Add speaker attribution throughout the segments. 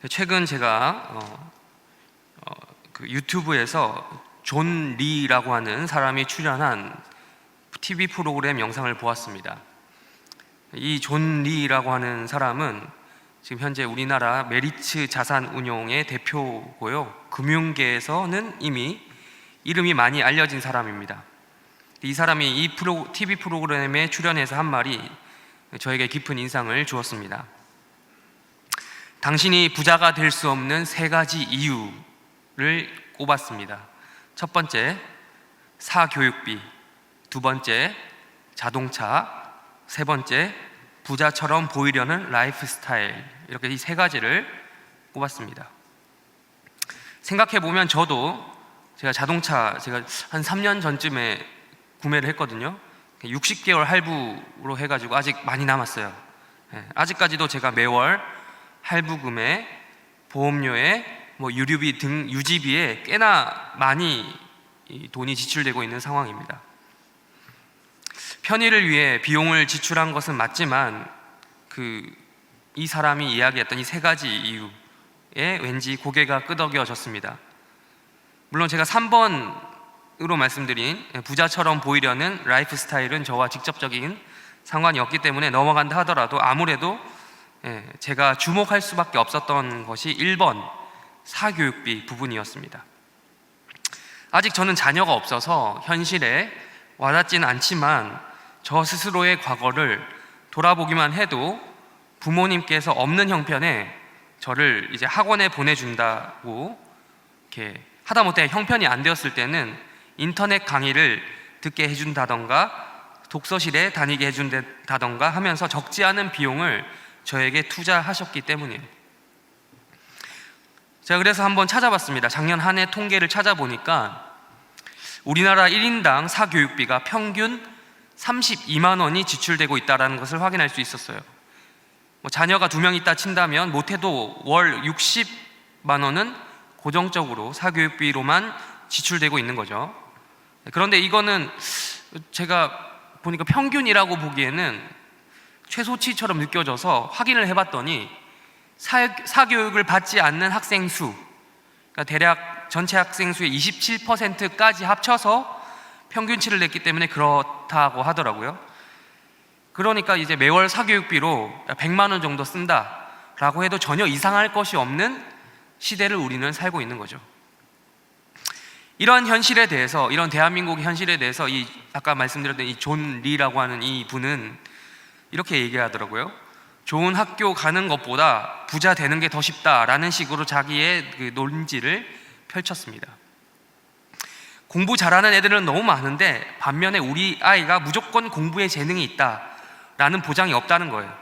Speaker 1: 최근 제가 유튜브에서 존 리라고 하는 사람이 출연한 TV 프로그램 영상을 보았습니다. 이 존 리라고 하는 사람은 지금 현재 우리나라 메리츠 자산운용의 대표고요, 금융계에서는 이미 이름이 많이 알려진 사람입니다. 이 사람이 이 TV 프로그램에 출연해서 한 말이 저에게 깊은 인상을 주었습니다. 당신이 부자가 될 수 없는 3가지 이유를 꼽았습니다. 첫 번째, 사교육비. 두 번째, 자동차. 세 번째, 부자처럼 보이려는 라이프 스타일. 이렇게 이 3가지를 꼽았습니다. 생각해보면 제가 자동차 한 3년 전쯤에 구매를 했거든요. 60개월 할부로 해가지고 아직 많이 남았어요. 아직까지도 제가 매월 할부금에 보험료에 유류비 등 유지비에 꽤나 많이 돈이 지출되고 있는 상황입니다. 편의를 위해 비용을 지출한 것은 맞지만 이 사람이 이야기했던 이 3가지 이유에 왠지 고개가 끄덕여졌습니다. 물론 제가 3번으로 말씀드린 부자처럼 보이려는 라이프 스타일은 저와 직접적인 상관이 없기 때문에 넘어간다 하더라도 아무래도 제가 주목할 수밖에 없었던 것이 1번 사교육비 부분이었습니다. 아직 저는 자녀가 없어서 현실에 와닿지는 않지만 저 스스로의 과거를 돌아보기만 해도 부모님께서 없는 형편에 저를 이제 학원에 보내준다고 이렇게 하다못해 형편이 안 되었을 때는 인터넷 강의를 듣게 해준다던가 독서실에 다니게 해준다던가 하면서 적지 않은 비용을 저에게 투자하셨기 때문이에요. 제가 그래서 한번 찾아봤습니다. 작년 한 해 통계를 찾아보니까 우리나라 1인당 사교육비가 평균 32만 원이 지출되고 있다는 것을 확인할 수 있었어요. 자녀가 2명 있다 친다면 못해도 월 60만 원은 고정적으로 사교육비로만 지출되고 있는 거죠. 그런데 이거는 제가 보니까 평균이라고 보기에는 최소치처럼 느껴져서 확인을 해봤더니 사교육을 받지 않는 학생 수, 그러니까 대략 전체 학생 수의 27%까지 합쳐서 평균치를 냈기 때문에 그렇다고 하더라고요. 그러니까 이제 매월 사교육비로 100만 원 정도 쓴다라고 해도 전혀 이상할 것이 없는 시대를 우리는 살고 있는 거죠. 이런 현실에 대해서, 이런 대한민국의 현실에 대해서 아까 말씀드렸던 이 존 리라고 하는 이 분은 이렇게 얘기하더라고요. 좋은 학교 가는 것보다 부자 되는 게 더 쉽다라는 식으로 자기의 논지를 펼쳤습니다. 공부 잘하는 애들은 너무 많은데 반면에 우리 아이가 무조건 공부에 재능이 있다라는 보장이 없다는 거예요.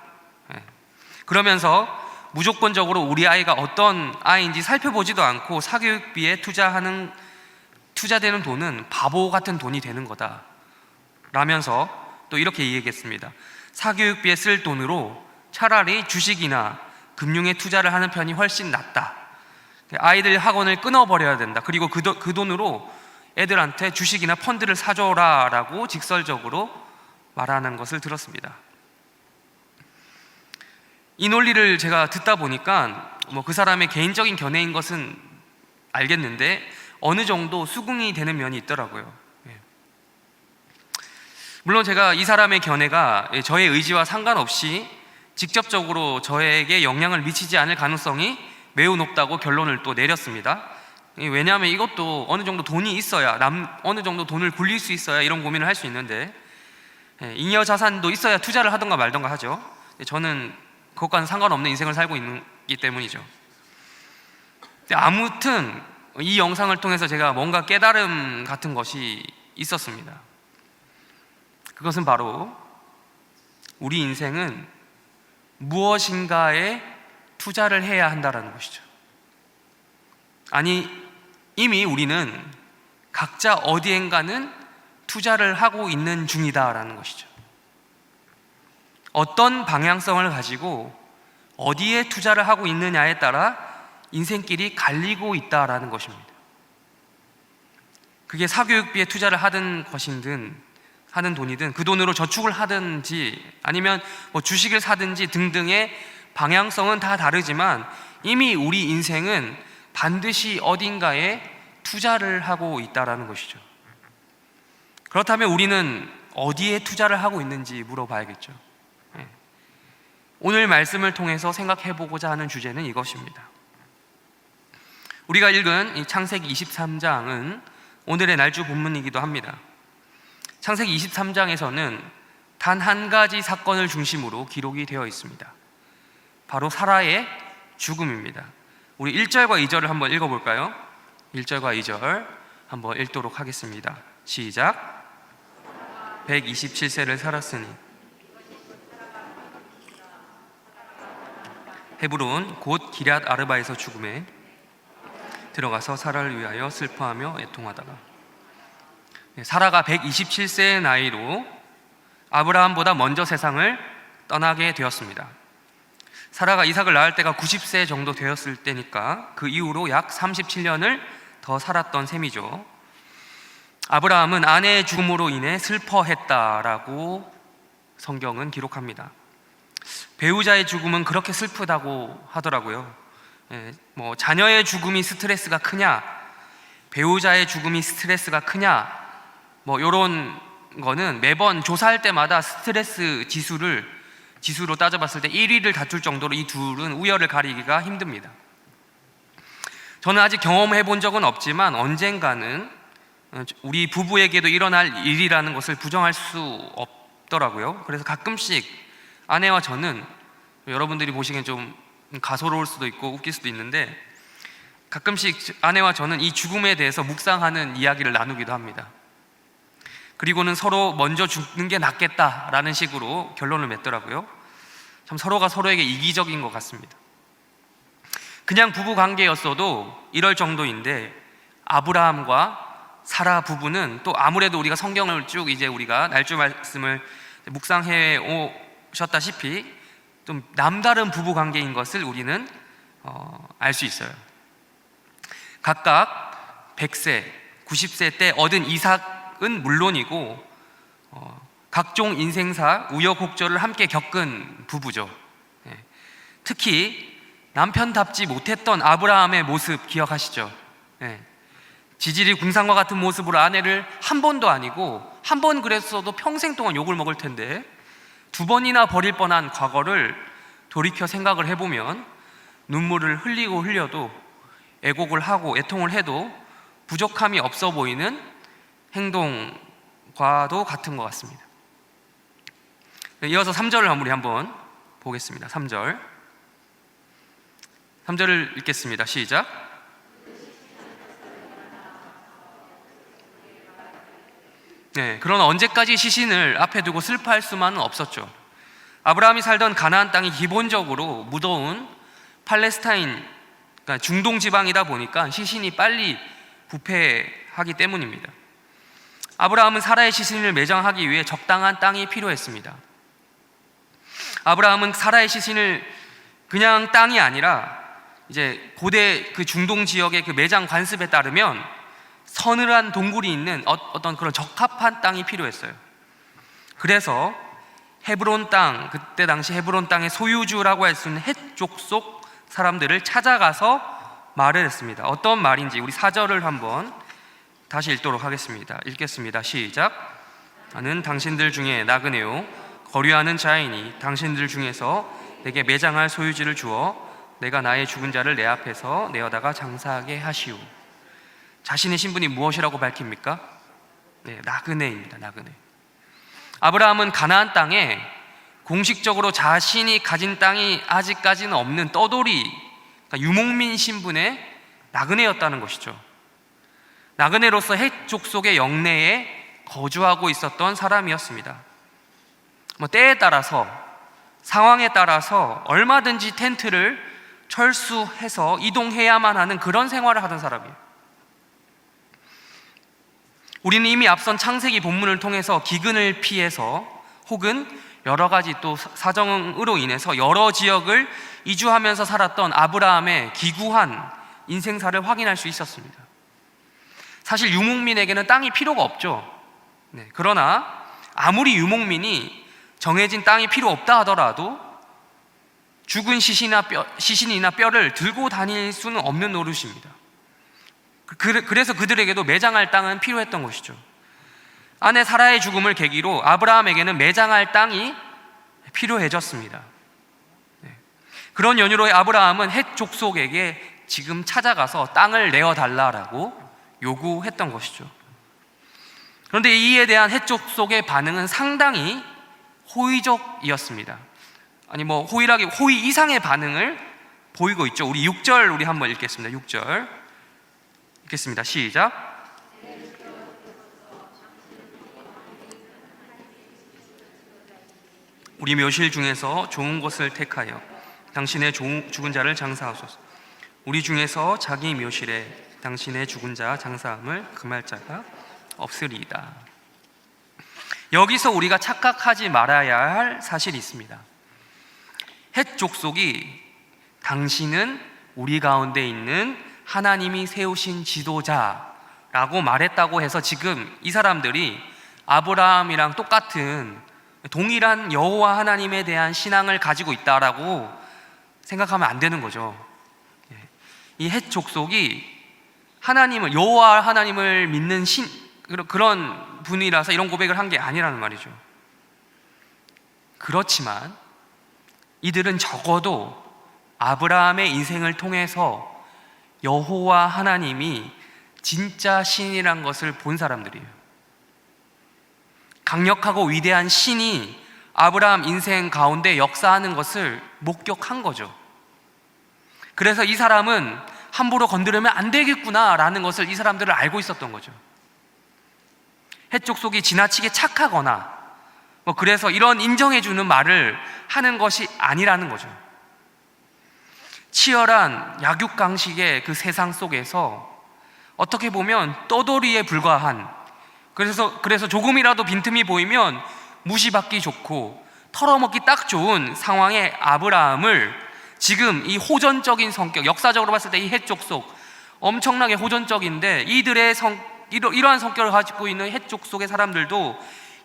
Speaker 1: 그러면서 무조건적으로 우리 아이가 어떤 아이인지 살펴보지도 않고 사교육비에 투자되는 돈은 바보 같은 돈이 되는 거다 라면서 또 이렇게 얘기했습니다. 사교육비에 쓸 돈으로 차라리 주식이나 금융에 투자를 하는 편이 훨씬 낫다. 아이들 학원을 끊어버려야 된다. 그리고 그 돈으로 애들한테 주식이나 펀드를 사줘라 라고 직설적으로 말하는 것을 들었습니다. 이 논리를 제가 듣다 보니까 그 사람의 개인적인 견해인 것은 알겠는데 어느 정도 수긍이 되는 면이 있더라고요. 물론 제가 이 사람의 견해가 저의 의지와 상관없이 직접적으로 저에게 영향을 미치지 않을 가능성이 매우 높다고 결론을 또 내렸습니다. 왜냐하면 이것도 어느 정도 돈이 있어야, 어느 정도 돈을 굴릴 수 있어야 이런 고민을 할 수 있는데 잉여 자산도 있어야 투자를 하던가 말던가 하죠. 저는 그것과는 상관없는 인생을 살고 있기 때문이죠. 아무튼 이 영상을 통해서 제가 뭔가 깨달음 같은 것이 있었습니다. 그것은 바로 우리 인생은 무엇인가에 투자를 해야 한다는 것이죠. 아니, 이미 우리는 각자 어디엔가는 투자를 하고 있는 중이다라는 것이죠. 어떤 방향성을 가지고 어디에 투자를 하고 있느냐에 따라 인생길이 갈리고 있다라는 것입니다. 그게 사교육비에 투자를 하는 돈이든 그 돈으로 저축을 하든지 아니면 주식을 사든지 등등의 방향성은 다 다르지만 이미 우리 인생은 반드시 어딘가에 투자를 하고 있다라는 것이죠. 그렇다면 우리는 어디에 투자를 하고 있는지 물어봐야겠죠. 오늘 말씀을 통해서 생각해 보고자 하는 주제는 이것입니다. 우리가 읽은 이 창세기 23장은 오늘의 날주 본문이기도 합니다. 창세기 23장에서는 단 한 가지 사건을 중심으로 기록이 되어 있습니다. 바로 사라의 죽음입니다. 우리 1절과 2절을 한번 읽어볼까요? 1절과 2절 한번 읽도록 하겠습니다. 시작. 127세를 살았으니 헤브론 곧 기럇 아르바에서 죽음에 들어가서 사라를 위하여 슬퍼하며 애통하다가, 사라가 127세의 나이로 아브라함보다 먼저 세상을 떠나게 되었습니다. 사라가 이삭을 낳을 때가 90세 정도 되었을 때니까 그 이후로 약 37년을 더 살았던 셈이죠. 아브라함은 아내의 죽음으로 인해 슬퍼했다라고 성경은 기록합니다. 배우자의 죽음은 그렇게 슬프다고 하더라고요. 자녀의 죽음이 스트레스가 크냐, 배우자의 죽음이 스트레스가 크냐, 이런 거는 매번 조사할 때마다 스트레스 지수로 따져봤을 때 1위를 다툴 정도로 이 둘은 우열을 가리기가 힘듭니다. 저는 아직 경험해 본 적은 없지만 언젠가는 우리 부부에게도 일어날 일이라는 것을 부정할 수 없더라고요. 그래서 가끔씩 아내와 저는, 여러분들이 보시기엔 좀 가소로울 수도 있고 웃길 수도 있는데, 가끔씩 아내와 저는 이 죽음에 대해서 묵상하는 이야기를 나누기도 합니다. 그리고는 서로 먼저 죽는 게 낫겠다라는 식으로 결론을 맺더라고요. 참 서로가 서로에게 이기적인 것 같습니다. 그냥 부부 관계였어도 이럴 정도인데, 아브라함과 사라 부부는 또 아무래도 우리가 성경을 쭉 이제 우리가 날주 말씀을 묵상해 오셨다시피 좀 남다른 부부 관계인 것을 우리는 알 수 있어요. 각각 100세, 90세 때 얻은 이삭은 물론이고 각종 인생사 우여곡절을 함께 겪은 부부죠. 특히 남편답지 못했던 아브라함의 모습 기억하시죠? 지질이 궁상과 같은 모습으로 아내를 한 번도 아니고, 한 번 그랬어도 평생 동안 욕을 먹을 텐데 2번이나 버릴 뻔한 과거를 돌이켜 생각을 해보면 눈물을 흘리고 흘려도, 애곡을 하고 애통을 해도 부족함이 없어 보이는 행동과도 같은 것 같습니다. 이어서 3절을 우리 한번 보겠습니다. 3절을 읽겠습니다. 시작. 그러나 언제까지 시신을 앞에 두고 슬퍼할 수만은 없었죠. 아브라함이 살던 가나안 땅이 기본적으로 무더운 팔레스타인, 그러니까 중동 지방이다 보니까 시신이 빨리 부패하기 때문입니다. 아브라함은 사라의 시신을 매장하기 위해 적당한 땅이 필요했습니다. 아브라함은 사라의 시신을 그냥 땅이 아니라 이제 고대 그 중동 지역의 그 매장 관습에 따르면 서늘한 동굴이 있는 어떤 그런 적합한 땅이 필요했어요. 그래서 헤브론 땅, 그때 당시 헤브론 땅의 소유주라고 할 수 있는 헷 족속 사람들을 찾아가서 말을 했습니다. 어떤 말인지 우리 4절을 한번 다시 읽도록 하겠습니다. 읽겠습니다. 시작. 나는 당신들 중에 나그네요 거류하는 자이니 당신들 중에서 내게 매장할 소유지를 주어 내가 나의 죽은 자를 내 앞에서 내어다가 장사하게 하시오. 자신의 신분이 무엇이라고 밝힙니까? 나그네입니다. 나그네. 아브라함은 가나안 땅에 공식적으로 자신이 가진 땅이 아직까지는 없는 떠돌이, 그러니까 유목민 신분의 나그네였다는 것이죠. 나그네로서 헷 족속의 영내에 거주하고 있었던 사람이었습니다. 때에 따라서, 상황에 따라서 얼마든지 텐트를 철수해서 이동해야만 하는 그런 생활을 하던 사람이에요. 우리는 이미 앞선 창세기 본문을 통해서 기근을 피해서 혹은 여러 가지 또 사정으로 인해서 여러 지역을 이주하면서 살았던 아브라함의 기구한 인생사를 확인할 수 있었습니다. 사실 유목민에게는 땅이 필요가 없죠. 그러나 아무리 유목민이 정해진 땅이 필요 없다 하더라도 죽은 시신이나 뼈를 들고 다닐 수는 없는 노릇입니다. 그래서 그들에게도 매장할 땅은 필요했던 것이죠. 아내 사라의 죽음을 계기로 아브라함에게는 매장할 땅이 필요해졌습니다. 그런 연유로 아브라함은 헷 족속에게 지금 찾아가서 땅을 내어달라라고 요구했던 것이죠. 그런데 이에 대한 헷 족속의 반응은 상당히 호의적이었습니다. 아니 호의 이상의 반응을 보이고 있죠. 우리 6절 우리 한번 읽겠습니다. 6절 읽겠습니다. 시작. 우리 묘실 중에서 좋은 것을 택하여 당신의 죽은 자를 장사하소서. 우리 중에서 자기 묘실에 당신의 죽은 자 장사함을 금할 자가 없으리이다. 여기서 우리가 착각하지 말아야 할 사실이 있습니다. 헷 족속이 당신은 우리 가운데 있는 하나님이 세우신 지도자라고 말했다고 해서 지금 이 사람들이 아브라함이랑 똑같은 동일한 여호와 하나님에 대한 신앙을 가지고 있다라고 생각하면 안 되는 거죠. 이 헷 족속이 여호와 하나님을 믿는 그런 분이라서 이런 고백을 한 게 아니라는 말이죠. 그렇지만 이들은 적어도 아브라함의 인생을 통해서 여호와 하나님이 진짜 신이란 것을 본 사람들이에요. 강력하고 위대한 신이 아브라함 인생 가운데 역사하는 것을 목격한 거죠. 그래서 이 사람은 함부로 건드리면 안 되겠구나라는 것을 이 사람들은 알고 있었던 거죠. 헷 족속이 지나치게 착하거나 그래서 이런 인정해주는 말을 하는 것이 아니라는 거죠. 치열한 약육강식의 그 세상 속에서 어떻게 보면 떠돌이에 불과한, 그래서 조금이라도 빈틈이 보이면 무시받기 좋고 털어먹기 딱 좋은 상황의 아브라함을 지금 이 호전적인 성격, 역사적으로 봤을 때 이 헷 족속 엄청나게 호전적인데 이러한 성격을 가지고 있는 헷 족속의 사람들도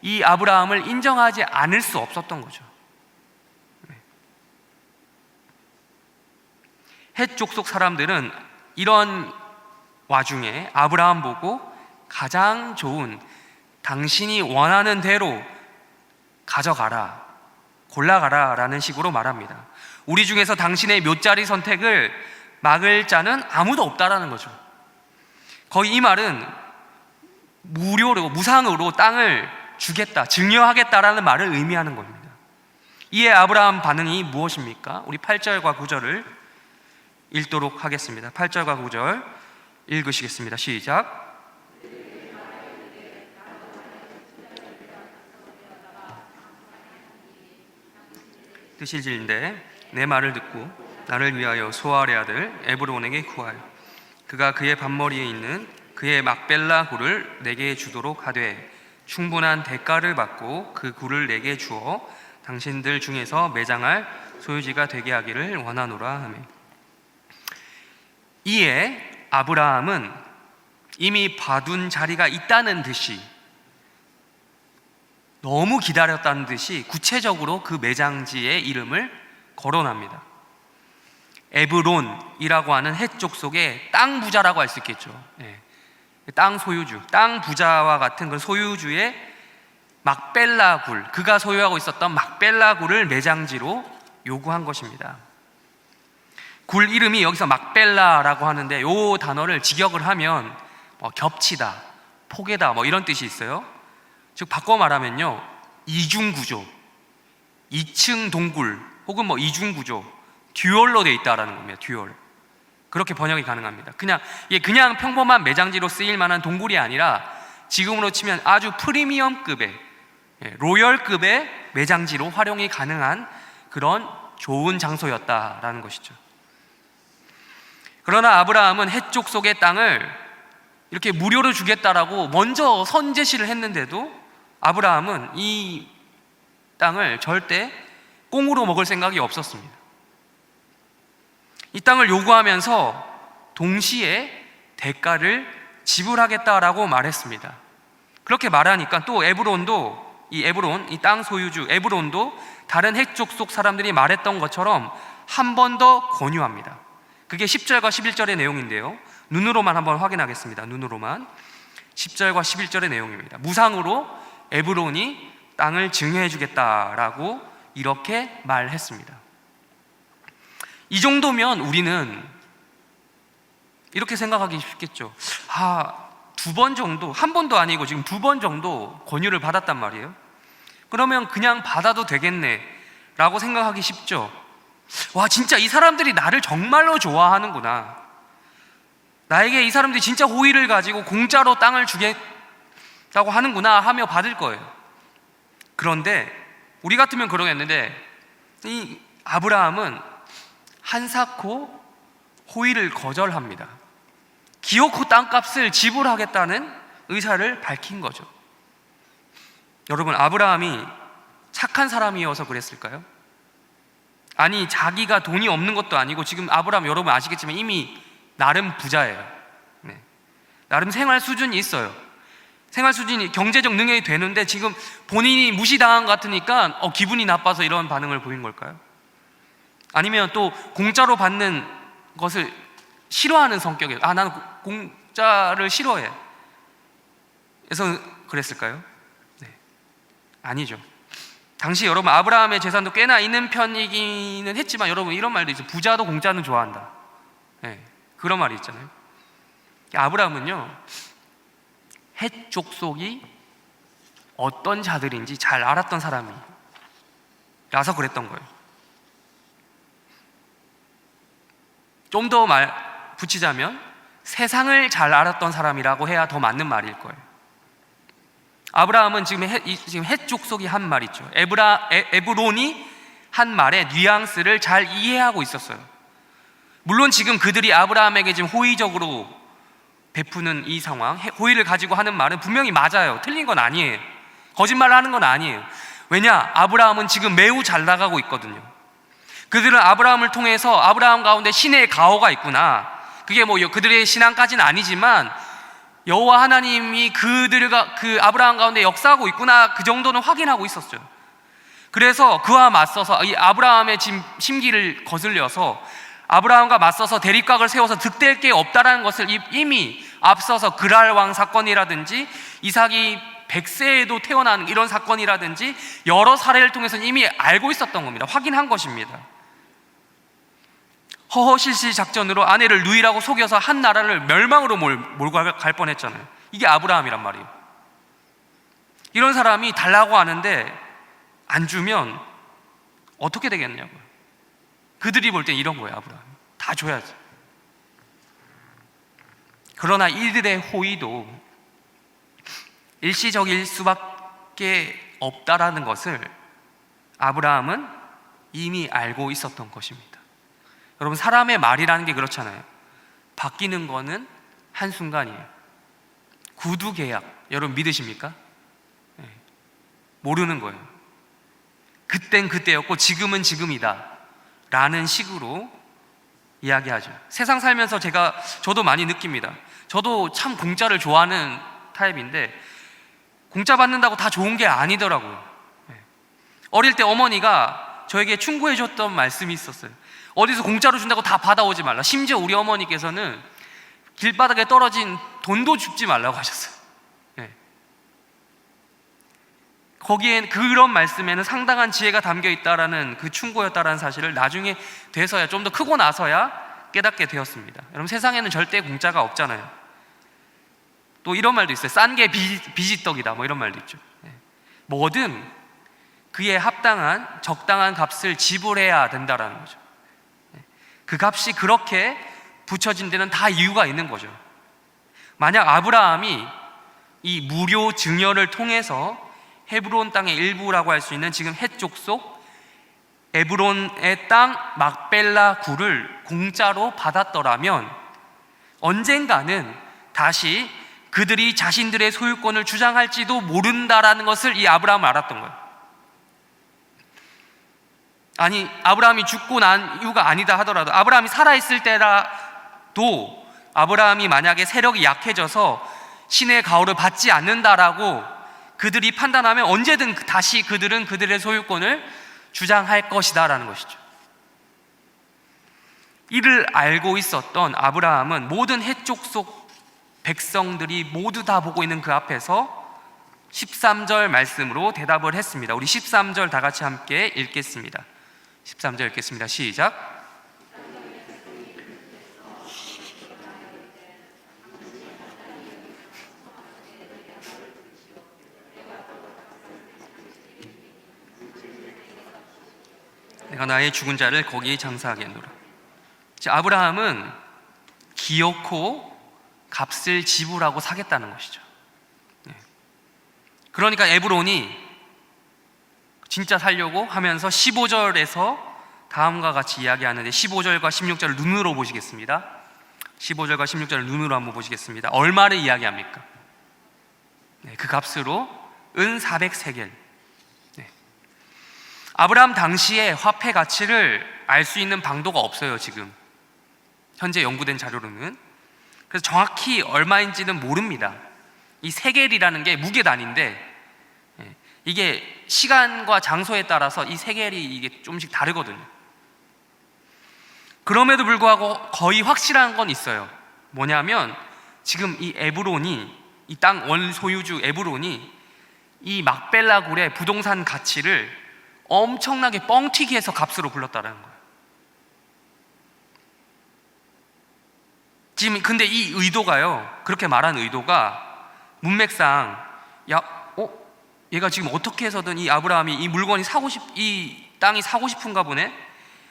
Speaker 1: 이 아브라함을 인정하지 않을 수 없었던 거죠. 헷 족속 사람들은 이런 와중에 아브라함 보고 가장 좋은 당신이 원하는 대로 가져가라, 골라가라 라는 식으로 말합니다. 우리 중에서 당신의 묘자리 선택을 막을 자는 아무도 없다라는 거죠. 거의 이 말은 무상으로 땅을 주겠다, 증여하겠다라는 말을 의미하는 겁니다. 이에 아브라함 반응이 무엇입니까? 우리 8절과 9절을 읽도록 하겠습니다. 8절과 9절 읽으시겠습니다. 시작. 드시질인데 내 말을 듣고 나를 위하여 소알의 아들 에브론에게 구하여 그가 그의 밭머리에 있는 그의 막벨라 굴을 내게 주도록 하되 충분한 대가를 받고 그 굴을 내게 주어 당신들 중에서 매장할 소유지가 되게 하기를 원하노라 하며, 이에 아브라함은 이미 봐둔 자리가 있다는 듯이, 너무 기다렸다는 듯이 구체적으로 그 매장지의 이름을 거론합니다. 에브론이라고 하는 헷 족속의 땅 부자라고 할 수 있겠죠. 땅 소유주, 땅 부자와 같은 그 소유주의 막벨라 굴, 그가 소유하고 있었던 막벨라 굴을 매장지로 요구한 것입니다. 굴 이름이 여기서 막벨라라고 하는데 이 단어를 직역을 하면 겹치다, 포개다 이런 뜻이 있어요. 즉 바꿔 말하면요, 이중구조, 2층 동굴 혹은 이중구조, 듀얼로 되어 있다라는 겁니다. 듀얼. 그렇게 번역이 가능합니다. 그냥 평범한 매장지로 쓰일 만한 동굴이 아니라 지금으로 치면 아주 프리미엄급의, 로열급의 매장지로 활용이 가능한 그런 좋은 장소였다라는 것이죠. 그러나 아브라함은 헷 족속의 땅을 이렇게 무료로 주겠다라고 먼저 선제시를 했는데도 아브라함은 이 땅을 절대 꽁으로 먹을 생각이 없었습니다. 이 땅을 요구하면서 동시에 대가를 지불하겠다라고 말했습니다. 그렇게 말하니까 또 이 땅 소유주 에브론도 다른 헷 족속 사람들이 말했던 것처럼 한 번 더 권유합니다. 그게 10절과 11절의 내용인데요, 눈으로만 한번 확인하겠습니다. 눈으로만 10절과 11절의 내용입니다. 무상으로 에브론이 땅을 증여해 주겠다라고 이렇게 말했습니다. 이 정도면 우리는 이렇게 생각하기 쉽겠죠. 두 번 정도, 한 번도 아니고 지금 두 번 정도 권유를 받았단 말이에요. 그러면 그냥 받아도 되겠네 라고 생각하기 쉽죠. 와, 진짜 이 사람들이 나를 정말로 좋아하는구나, 나에게 이 사람들이 진짜 호의를 가지고 공짜로 땅을 주겠다고 하는구나 하며 받을 거예요. 그런데 우리 같으면 그러겠는데 이 아브라함은 한사코 호의를 거절합니다. 기어코 땅값을 지불하겠다는 의사를 밝힌 거죠. 여러분, 아브라함이 착한 사람이어서 그랬을까요? 아니, 자기가 돈이 없는 것도 아니고, 지금 아브라함 여러분 아시겠지만 이미 나름 부자예요. 나름 생활 수준이 있어요. 생활 수준이, 경제적 능력이 되는데 지금 본인이 무시당한 것 같으니까 기분이 나빠서 이런 반응을 보인 걸까요? 아니면 또 공짜로 받는 것을 싫어하는 성격이에요. 나는 공짜를 싫어해, 그래서 그랬을까요? 아니죠. 당시 여러분 아브라함의 재산도 꽤나 있는 편이기는 했지만, 여러분 이런 말도 있어요. 부자도 공짜는 좋아한다. 그런 말이 있잖아요. 아브라함은요, 헷 족속이 어떤 자들인지 잘 알았던 사람이라서 그랬던 거예요. 좀 더 붙이자면 세상을 잘 알았던 사람이라고 해야 더 맞는 말일 거예요. 아브라함은 지금 헷 족속이 한 말 있죠. 에브론이 한 말의 뉘앙스를 잘 이해하고 있었어요. 물론 지금 그들이 아브라함에게 지금 호의적으로 베푸는 이 상황, 호의를 가지고 하는 말은 분명히 맞아요. 틀린 건 아니에요. 거짓말을 하는 건 아니에요. 왜냐? 아브라함은 지금 매우 잘 나가고 있거든요. 그들은 아브라함을 통해서 아브라함 가운데 신의 가호가 있구나, 그게 뭐 그들의 신앙까지는 아니지만 여호와 하나님이 그 아브라함 가운데 역사하고 있구나, 그 정도는 확인하고 있었어요. 그래서 그와 맞서서 이 아브라함의 심기를 거슬려서 아브라함과 맞서서 대립각을 세워서 득될 게 없다라는 것을 이미 앞서서 그랄 왕 사건이라든지 이삭이 100세에도 태어난 이런 사건이라든지 여러 사례를 통해서 이미 알고 있었던 겁니다. 확인한 것입니다. 허허실실 작전으로 아내를 누이라고 속여서 한 나라를 멸망으로 몰고 갈 뻔했잖아요. 이게 아브라함이란 말이에요. 이런 사람이 달라고 하는데 안 주면 어떻게 되겠냐고요. 그들이 볼 땐 이런 거예요. 아브라함 다 줘야지. 그러나 이들의 호의도 일시적일 수밖에 없다라는 것을 아브라함은 이미 알고 있었던 것입니다. 여러분, 사람의 말이라는 게 그렇잖아요. 바뀌는 거는 한순간이에요. 구두 계약, 여러분 믿으십니까? 모르는 거예요. 그땐 그때였고 지금은 지금이다 라는 식으로 이야기하죠. 세상 살면서 저도 많이 느낍니다. 저도 참 공짜를 좋아하는 타입인데 공짜 받는다고 다 좋은 게 아니더라고요. 어릴 때 어머니가 저에게 충고해 줬던 말씀이 있었어요. 어디서 공짜로 준다고 다 받아오지 말라. 심지어 우리 어머니께서는 길바닥에 떨어진 돈도 줍지 말라고 하셨어요. 거기엔 그런 말씀에는 상당한 지혜가 담겨 있다라는 그 충고였다라는 사실을 나중에 돼서야, 좀 더 크고 나서야 깨닫게 되었습니다. 여러분, 세상에는 절대 공짜가 없잖아요. 또 이런 말도 있어요. 싼 게 비지떡이다, 뭐 이런 말도 있죠. 뭐든 그에 합당한 적당한 값을 지불해야 된다라는 거죠. 그 값이 그렇게 붙여진 데는 다 이유가 있는 거죠. 만약 아브라함이 이 무료 증여를 통해서 헤브론 땅의 일부라고 할 수 있는 지금 헷 족속 에브론의 땅 막벨라 굴을 공짜로 받았더라면 언젠가는 다시 그들이 자신들의 소유권을 주장할지도 모른다라는 것을 이 아브라함은 알았던 거예요. 아니, 아브라함이 죽고 난 이유가 아니다 하더라도, 아브라함이 살아있을 때라도 아브라함이 만약에 세력이 약해져서 신의 가호를 받지 않는다라고 그들이 판단하면 언제든 다시 그들은 그들의 소유권을 주장할 것이다 라는 것이죠. 이를 알고 있었던 아브라함은 모든 해족 속 백성들이 모두 다 보고 있는 그 앞에서 13절 말씀으로 대답을 했습니다. 우리 13절 다 같이 함께 읽겠습니다. 13절 읽겠습니다. 시작. 내가 나의 죽은 자를 거기에 장사하겠노라. 아브라함은 기어코 값을 지불하고 사겠다는 것이죠. 그러니까 에브론이 진짜 살려고 하면서 15절에서 다음과 같이 이야기하는데 15절과 16절을 눈으로 보시겠습니다. 15절과 16절을 눈으로 한번 보시겠습니다. 얼마를 이야기합니까? 그 값으로 은 400세겔. 아브라함 당시의 화폐 가치를 알 수 있는 방도가 없어요. 지금 현재 연구된 자료로는. 그래서 정확히 얼마인지는 모릅니다. 이 세겔이라는 게 무게 단위인데 이게 시간과 장소에 따라서 이 세겔이 이게 조금씩 다르거든요. 그럼에도 불구하고 거의 확실한 건 있어요. 뭐냐면 지금 이 에브론이, 이 땅 원 소유주 에브론이 이 막벨라 굴의 부동산 가치를 엄청나게 뻥튀기 해서 값으로 불렀다는 거예요. 지금 근데 이 의도가요, 그렇게 말한 의도가 문맥상 얘가 지금 어떻게 해서든 이 아브라함이 이 물건이 이 땅이 사고 싶은가 보네.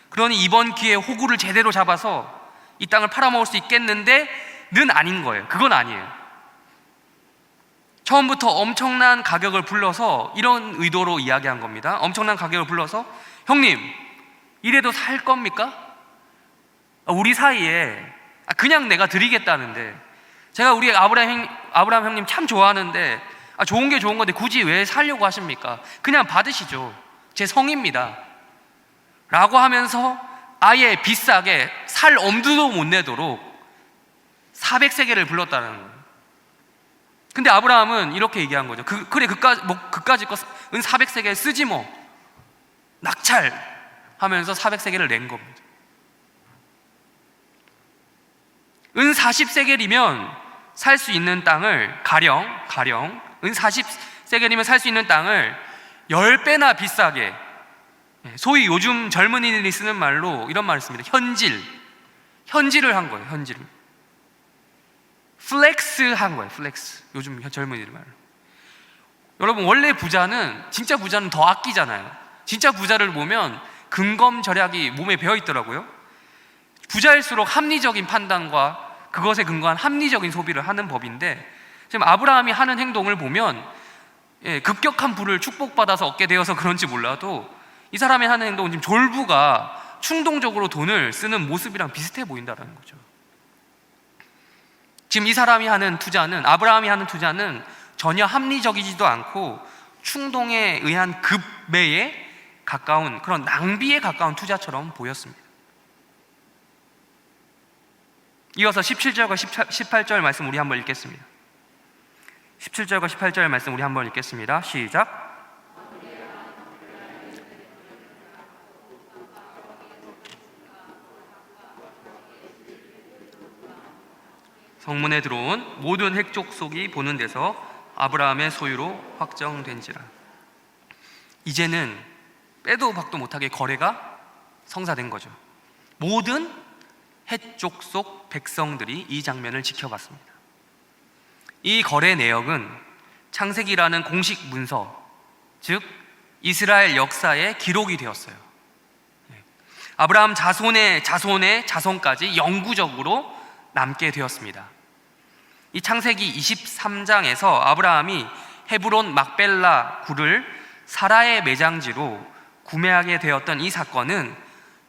Speaker 1: 그러니 이번 기회에 호구를 제대로 잡아서 이 땅을 팔아먹을 수 있겠는데는 아닌 거예요. 그건 아니에요. 처음부터 엄청난 가격을 불러서 이런 의도로 이야기한 겁니다. 엄청난 가격을 불러서 형님 이래도 살 겁니까? 우리 사이에 그냥 내가 드리겠다는데, 제가 우리 아브라함 형님 참 좋아하는데 좋은 게 좋은 건데 굳이 왜 살려고 하십니까? 그냥 받으시죠. 제 성입니다 라고 하면서 아예 비싸게 살 엄두도 못 내도록 400세겔을 불렀다는 거예요. 근데 아브라함은 이렇게 얘기한 거죠. 그래 그까짓 거 은 400세겔 쓰지 뭐, 낙찰 하면서 400세겔을 낸 겁니다. 은 40세겔이면 살 수 있는 땅을 가령 은 40세겔이면 살 수 있는 땅을 10배나 비싸게, 소위 요즘 젊은이들이 쓰는 말로 이런 말을 씁니다. 현질을 한 거예요. 현질을 플렉스 한 거예요. 플렉스, 요즘 젊은이들 말로. 여러분 원래 진짜 부자는 더 아끼잖아요. 진짜 부자를 보면 근검절약이 몸에 배어 있더라고요. 부자일수록 합리적인 판단과 그것에 근거한 합리적인 소비를 하는 법인데, 지금 아브라함이 하는 행동을 보면 급격한 부를 축복받아서 얻게 되어서 그런지 몰라도 이 사람이 하는 행동은 지금 졸부가 충동적으로 돈을 쓰는 모습이랑 비슷해 보인다는 거죠. 지금 이 사람이 하는 투자는, 아브라함이 하는 투자는 전혀 합리적이지도 않고 충동에 의한 급매에 가까운, 그런 낭비에 가까운 투자처럼 보였습니다. 이어서 17절과 18절 말씀 우리 한번 읽겠습니다. 17절과 18절 말씀 우리 한번 읽겠습니다. 시작. 성문에 들어온 모든 핵족속이 보는 데서 아브라함의 소유로 확정된지라. 이제는 빼도 박도 못하게 거래가 성사된 거죠. 모든 헷족속 백성들이 이 장면을 지켜봤습니다. 이 거래 내역은 창세기라는 공식 문서, 즉 이스라엘 역사에 기록이 되었어요. 아브라함 자손의 자손까지 영구적으로 남게 되었습니다. 이 창세기 23장에서 아브라함이 헤브론 막벨라 굴을 사라의 매장지로 구매하게 되었던 이 사건은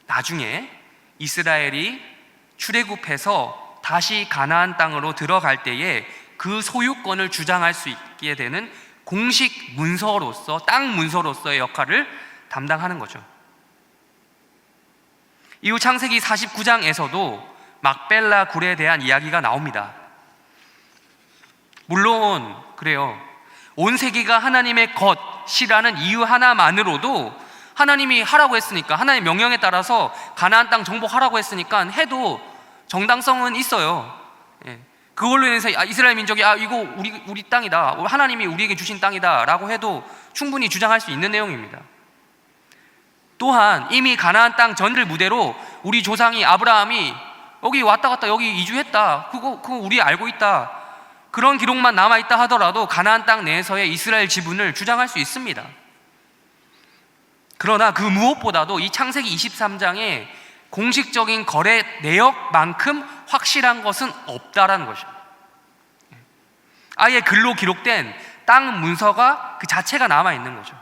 Speaker 1: 나중에 이스라엘이 출애굽해서 다시 가나안 땅으로 들어갈 때에 그 소유권을 주장할 수 있게 되는 공식 문서로서, 땅 문서로서의 역할을 담당하는 거죠. 이후 창세기 49장에서도 막벨라 굴에 대한 이야기가 나옵니다. 물론 그래요. 온 세계가 하나님의 것이라는 이유 하나만으로도 하나님이 하라고 했으니까, 하나님의 명령에 따라서 가나안 땅 정복하라고 했으니까 해도 정당성은 있어요. 예. 그걸로 인해서 이스라엘 민족이 이거 우리 땅이다, 하나님이 우리에게 주신 땅이다 라고 해도 충분히 주장할 수 있는 내용입니다. 또한 이미 가나안 땅 전을 무대로 우리 조상이 아브라함이 여기 왔다 갔다 여기 이주했다, 그거 우리 알고 있다, 그런 기록만 남아있다 하더라도 가나안 땅 내에서의 이스라엘 지분을 주장할 수 있습니다. 그러나 그 무엇보다도 이 창세기 23장에 공식적인 거래 내역만큼 확실한 것은 없다라는 것입니다. 아예 글로 기록된 땅 문서가 그 자체가 남아있는 거죠.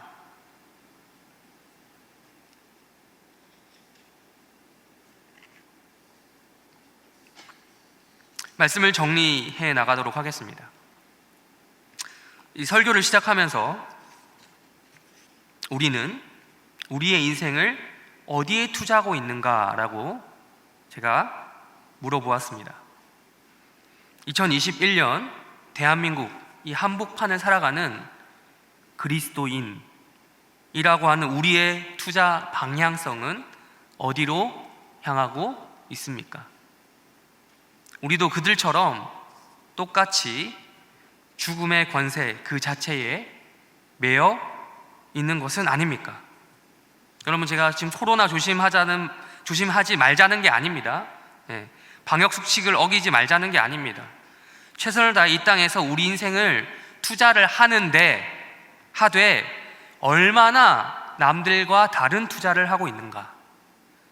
Speaker 1: 말씀을 정리해 나가도록 하겠습니다. 이 설교를 시작하면서 우리는 우리의 인생을 어디에 투자하고 있는가라고 제가 물어보았습니다. 2021년 대한민국 이 한복판을 살아가는 그리스도인이라고 하는 우리의 투자 방향성은 어디로 향하고 있습니까? 우리도 그들처럼 똑같이 죽음의 권세 그 자체에 매여 있는 것은 아닙니까? 여러분, 제가 지금 코로나 조심하지 말자는 게 아닙니다. 방역 수칙을 어기지 말자는 게 아닙니다. 최선을 다해 이 땅에서 우리 인생을 투자를 하되 얼마나 남들과 다른 투자를 하고 있는가,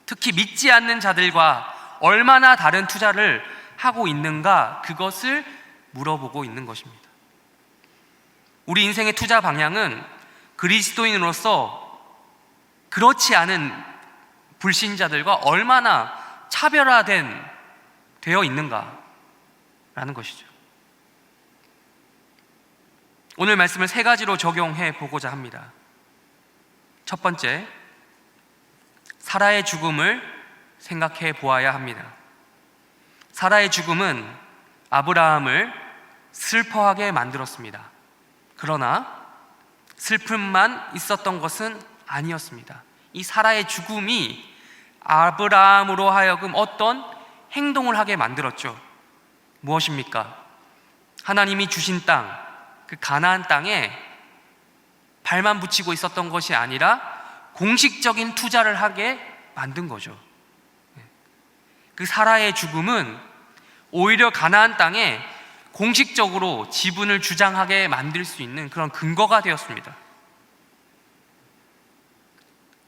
Speaker 1: 특히 믿지 않는 자들과 얼마나 다른 투자를 하고 있는가, 그것을 물어보고 있는 것입니다. 우리 인생의 투자 방향은 그리스도인으로서 그렇지 않은 불신자들과 얼마나 되어 있는가라는 것이죠. 오늘 말씀을 세 가지로 적용해 보고자 합니다. 첫 번째, 사라의 죽음을 생각해 보아야 합니다. 사라의 죽음은 아브라함을 슬퍼하게 만들었습니다. 그러나 슬픔만 있었던 것은 아니었습니다. 이 사라의 죽음이 아브라함으로 하여금 어떤 행동을 하게 만들었죠. 무엇입니까? 하나님이 주신 땅, 그 가나안 땅에 발만 붙이고 있었던 것이 아니라 공식적인 투자를 하게 만든 거죠. 그 사라의 죽음은 오히려 가나안 땅에 공식적으로 지분을 주장하게 만들 수 있는 그런 근거가 되었습니다.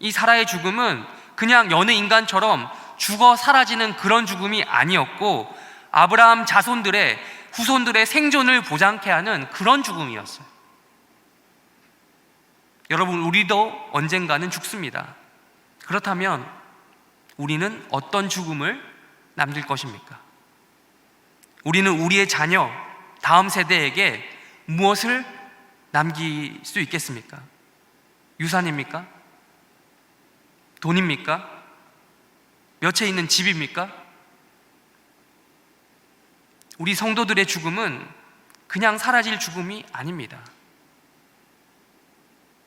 Speaker 1: 이 사라의 죽음은 그냥 여느 인간처럼 죽어 사라지는 그런 죽음이 아니었고, 아브라함 후손들의 생존을 보장케 하는 그런 죽음이었어요. 여러분, 우리도 언젠가는 죽습니다. 그렇다면 우리는 어떤 죽음을 남길 것입니까? 우리는 우리의 자녀, 다음 세대에게 무엇을 남길 수 있겠습니까? 유산입니까? 돈입니까? 몇 채 있는 집입니까? 우리 성도들의 죽음은 그냥 사라질 죽음이 아닙니다.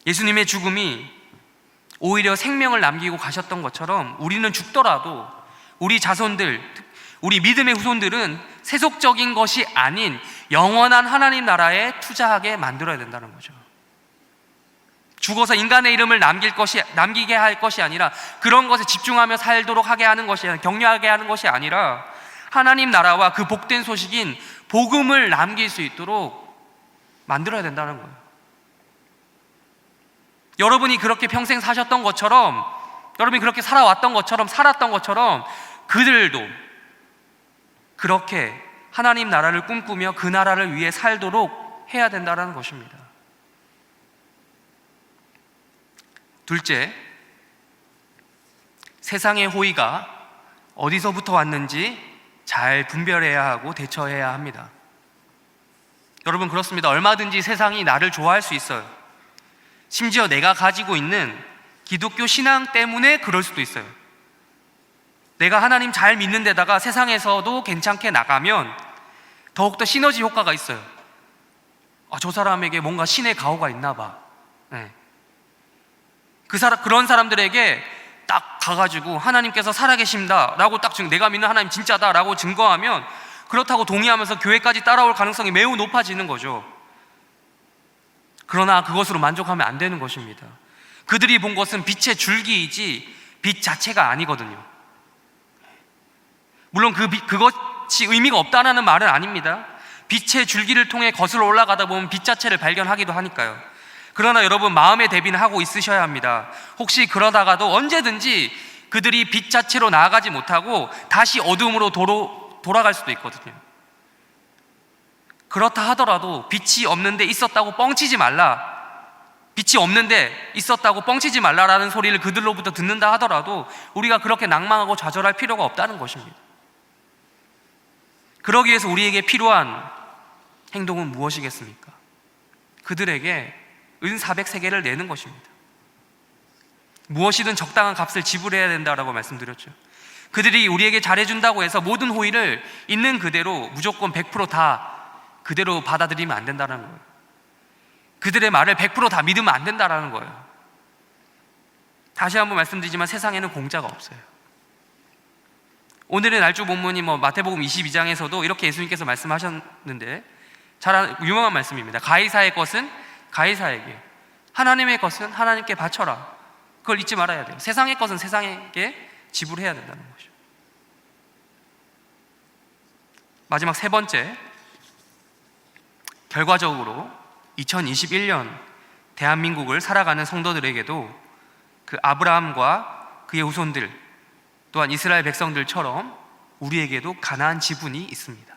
Speaker 1: 예수님의 죽음이 오히려 생명을 남기고 가셨던 것처럼 우리는 죽더라도 우리 자손들, 우리 믿음의 후손들은 세속적인 것이 아닌 영원한 하나님 나라에 투자하게 만들어야 된다는 거죠. 죽어서 인간의 이름을 남기게 할 것이 아니라, 그런 것에 집중하며 살도록 하게 하는 것이 아니라, 격려하게 하는 것이 아니라, 하나님 나라와 그 복된 소식인 복음을 남길 수 있도록 만들어야 된다는 거예요. 여러분이 그렇게 평생 사셨던 것처럼, 여러분이 그렇게 살았던 것처럼 그들도 그렇게 하나님 나라를 꿈꾸며 그 나라를 위해 살도록 해야 된다는 것입니다. 둘째, 세상의 호의가 어디서부터 왔는지 잘 분별해야 하고 대처해야 합니다. 여러분, 그렇습니다. 얼마든지 세상이 나를 좋아할 수 있어요. 심지어 내가 가지고 있는 기독교 신앙 때문에 그럴 수도 있어요. 내가 하나님 잘 믿는 데다가 세상에서도 괜찮게 나가면 더욱더 시너지 효과가 있어요. 저 사람에게 뭔가 신의 가호가 있나 봐. 그런 사람들에게 딱 가가지고 하나님께서 살아계십니다 라고 딱 내가 믿는 하나님 진짜다 라고 증거하면 그렇다고 동의하면서 교회까지 따라올 가능성이 매우 높아지는 거죠. 그러나 그것으로 만족하면 안 되는 것입니다. 그들이 본 것은 빛의 줄기이지 빛 자체가 아니거든요. 물론 그것이 의미가 없다는 말은 아닙니다. 빛의 줄기를 통해 거슬러 올라가다 보면 빛 자체를 발견하기도 하니까요. 그러나 여러분, 마음의 대비는 하고 있으셔야 합니다. 혹시 그러다가도 언제든지 그들이 빛 자체로 나아가지 못하고 다시 어둠으로 돌아갈 수도 있거든요. 그렇다 하더라도 빛이 없는데 있었다고 뻥치지 말라, 빛이 없는데 있었다고 뻥치지 말라라는 소리를 그들로부터 듣는다 하더라도 우리가 그렇게 낭망하고 좌절할 필요가 없다는 것입니다. 그러기 위해서 우리에게 필요한 행동은 무엇이겠습니까? 그들에게 은 400세겔을 내는 것입니다. 무엇이든 적당한 값을 지불해야 된다라고 말씀드렸죠. 그들이 우리에게 잘해준다고 해서 모든 호의를 있는 그대로 무조건 100%다 그대로 받아들이면 안 된다는 거예요. 그들의 말을 100%다 믿으면 안 된다는 거예요. 다시 한번 말씀드리지만 세상에는 공짜가 없어요. 오늘의 날주 본문이 마태복음 22장에서도 이렇게 예수님께서 말씀하셨는데 잘 유명한 말씀입니다. 가이사의 것은 가이사에게, 하나님의 것은 하나님께 바쳐라. 그걸 잊지 말아야 돼요. 세상의 것은 세상에게 지불해야 된다는 것이죠. 마지막 세 번째, 결과적으로 2021년 대한민국을 살아가는 성도들에게도 그 아브라함과 그의 후손들 또한 이스라엘 백성들처럼 우리에게도 가나안 지분이 있습니다.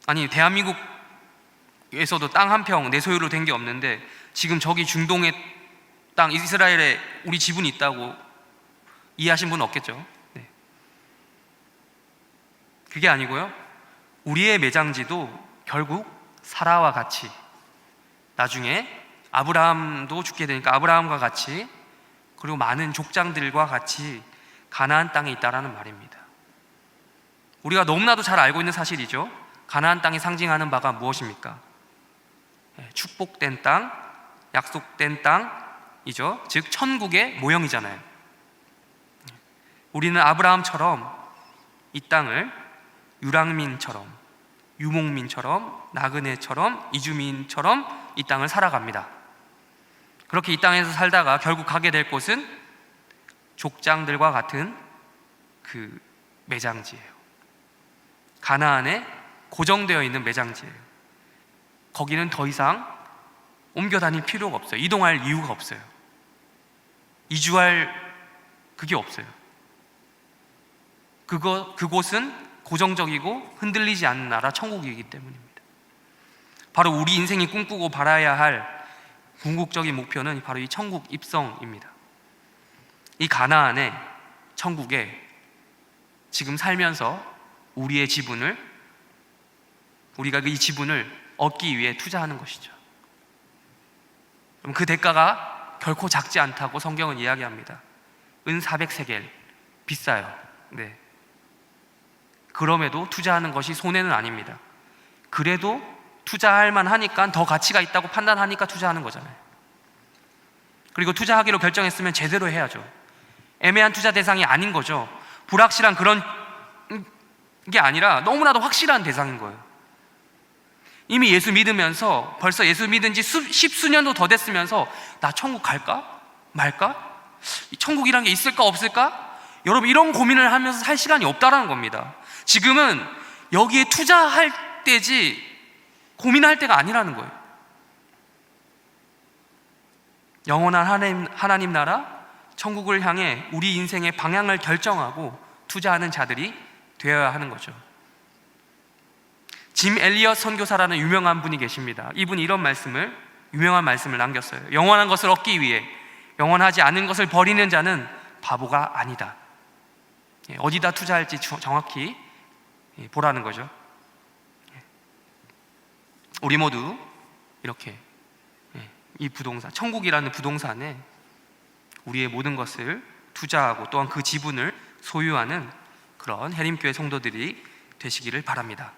Speaker 1: 아니, 대한민국에서도 땅 한 평 내 소유로 된 게 없는데 지금 저기 중동의 땅 이스라엘에 우리 지분이 있다고 이해하신 분은 없겠죠? 네. 그게 아니고요, 우리의 매장지도 결국 사라와 같이 나중에 아브라함도 죽게 되니까 아브라함과 같이 그리고 많은 족장들과 같이 가나안 땅에 있다라는 말입니다. 우리가 너무나도 잘 알고 있는 사실이죠. 가나안 땅이 상징하는 바가 무엇입니까? 축복된 땅, 약속된 땅이죠. 즉 천국의 모형이잖아요. 우리는 아브라함처럼 이 땅을 유랑민처럼, 유목민처럼, 나그네처럼, 이주민처럼 이 땅을 살아갑니다. 그렇게 이 땅에서 살다가 결국 가게 될 곳은 족장들과 같은 그 매장지예요. 가나안에 고정되어 있는 매장지예요. 거기는 더 이상 옮겨 다닐 필요가 없어요. 이동할 이유가 없어요. 이주할 그게 없어요. 그곳은 고정적이고 흔들리지 않는 나라 천국이기 때문입니다. 바로 우리 인생이 꿈꾸고 바라야 할 궁극적인 목표는 바로 이 천국 입성입니다. 이 가나안의 천국에 지금 살면서 우리의 지분을, 우리가 이 지분을 얻기 위해 투자하는 것이죠. 그 대가가 결코 작지 않다고 성경은 이야기합니다. 은 400세겔, 비싸요. 네. 그럼에도 투자하는 것이 손해는 아닙니다. 그래도 투자할 만하니까, 더 가치가 있다고 판단하니까 투자하는 거잖아요. 그리고 투자하기로 결정했으면 제대로 해야죠. 애매한 투자 대상이 아닌 거죠. 불확실한 그런 게 아니라 너무나도 확실한 대상인 거예요. 이미 예수 믿으면서 벌써 예수 믿은 지 십수년도 더 됐으면서 나 천국 갈까? 말까? 천국이란 게 있을까 없을까? 여러분, 이런 고민을 하면서 살 시간이 없다라는 겁니다. 지금은 여기에 투자할 때지 고민할 때가 아니라는 거예요. 영원한 하나님 나라 천국을 향해 우리 인생의 방향을 결정하고 투자하는 자들이 되어야 하는 거죠. 짐 엘리엇 선교사라는 유명한 분이 계십니다. 이분이 이런 유명한 말씀을 남겼어요. 영원한 것을 얻기 위해 영원하지 않은 것을 버리는 자는 바보가 아니다. 어디다 투자할지 정확히 보라는 거죠. 우리 모두 이렇게 이 부동산, 천국이라는 부동산에 우리의 모든 것을 투자하고 또한 그 지분을 소유하는 그런 해림교회 성도들이 되시기를 바랍니다.